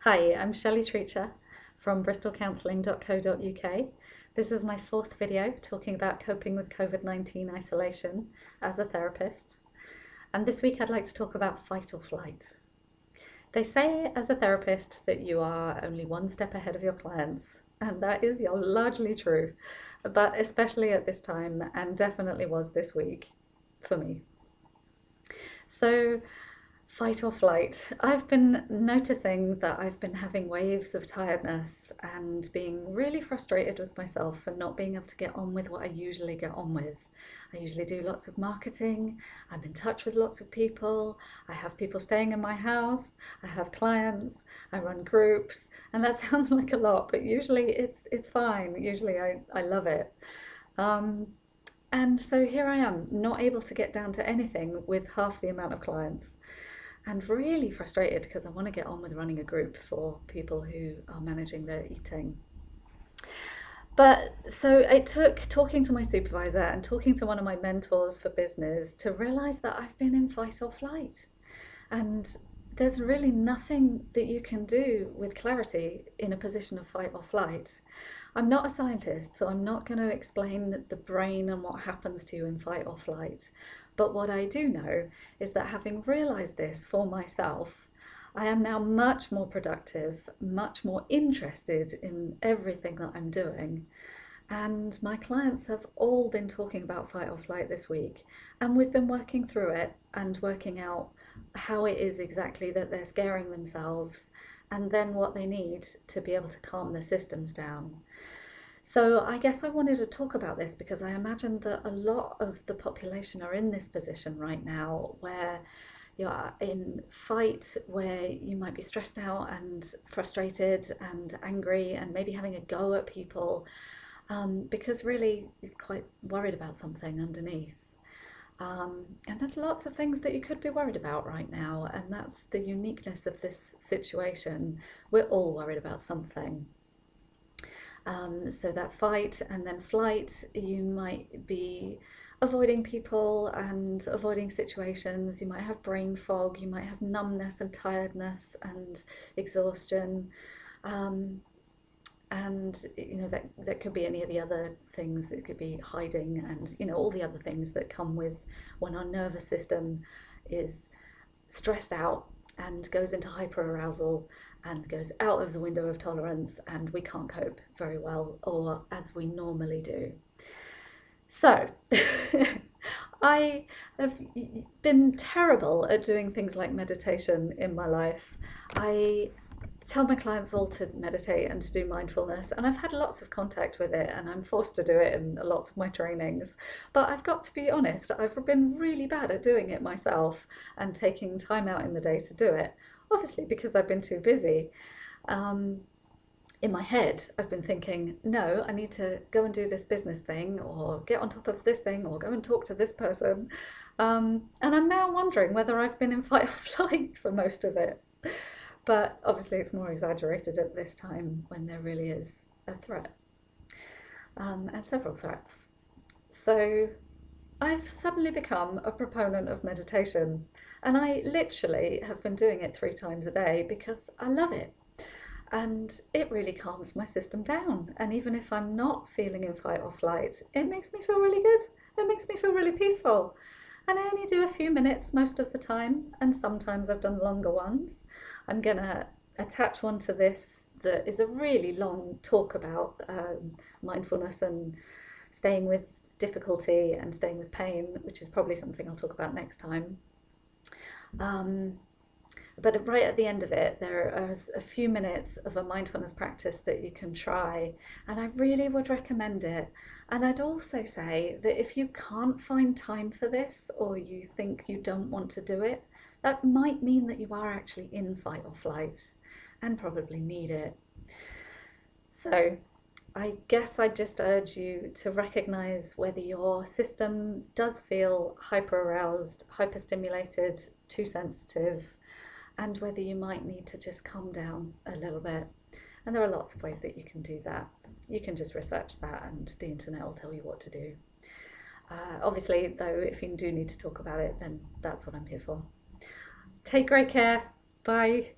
Hi, I'm Shelley Treacher from bristolcounselling.co.uk. This is my fourth video talking about coping with COVID-19 isolation as a therapist. And this week I'd like to talk about fight or flight. They say as a therapist that you are only one step ahead of your clients, and that is largely true, but especially at this time, and definitely was this week for me. So, fight or flight. I've been noticing that I've been having waves of tiredness and being really frustrated with myself for not being able to get on with what I usually get on with. I usually do lots of marketing, I'm in touch with lots of people, I have people staying in my house, I have clients, I run groups, and that sounds like a lot, but usually it's fine. Usually I love it. Um, and so here I am, not able to get down to anything with half the amount of clients, and really frustrated because I want to get on with running a group for people who are managing their eating. But so it took talking to my supervisor and talking to one of my mentors for business to realize that I've been in fight or flight. And there's really nothing that you can do with clarity in a position of fight or flight. I'm not a scientist, so I'm not going to explain the brain and what happens to you in fight or flight. But what I do know is that having realized this for myself, I am now much more productive, much more interested in everything that I'm doing. And my clients have all been talking about fight or flight this week, and we've been working through it and working out how it is exactly that they're scaring themselves and then what they need to be able to calm their systems down. So I guess I wanted to talk about this because I imagine that a lot of the population are in this position right now where you're in fight, where you might be stressed out and frustrated and angry and maybe having a go at people, because really you're quite worried about something underneath. And there's lots of things that you could be worried about right now, and that's the uniqueness of this situation. We're all worried about something. So that's fight, and then flight. You might be avoiding people and avoiding situations. You might have brain fog, you might have numbness and tiredness and exhaustion. Um, and that could be any of the other things. It could be hiding and all the other things that come with when our nervous system is stressed out and goes into hyperarousal and goes out of the window of tolerance, and we can't cope very well or as we normally do. So I have been terrible at doing things like meditation in my life. I tell my clients all to meditate and to do mindfulness, and I've had lots of contact with it, and I'm forced to do it in lots of my trainings. But I've got to be honest, I've been really bad at doing it myself and taking time out in the day to do it, obviously because I've been too busy. In my head, I've been thinking, no, I need to go and do this business thing or get on top of this thing or go and talk to this person. And I'm now wondering whether I've been in fight or flight for most of it. But obviously it's more exaggerated at this time when there really is a threat, and several threats. So I've suddenly become a proponent of meditation, and I literally have been doing it 3 times a day because I love it. And it really calms my system down. And even if I'm not feeling in fight or flight, it makes me feel really good. It makes me feel really peaceful. And I only do a few minutes most of the time, and sometimes I've done longer ones. I'm going to attach one to this that is a really long talk about mindfulness and staying with difficulty and staying with pain, which is probably something I'll talk about next time. But right at the end of it, there are a few minutes of a mindfulness practice that you can try, and I really would recommend it. And I'd also say that if you can't find time for this, or you think you don't want to do it, that might mean that you are actually in fight or flight and probably need it. So I guess I just urge you to recognize whether your system does feel hyper-aroused, hyper-stimulated, too sensitive, and whether you might need to just calm down a little bit. And there are lots of ways that you can do that. You can just research that and the internet will tell you what to do. Obviously, though, if you do need to talk about it, then that's what I'm here for. Take great care. Bye.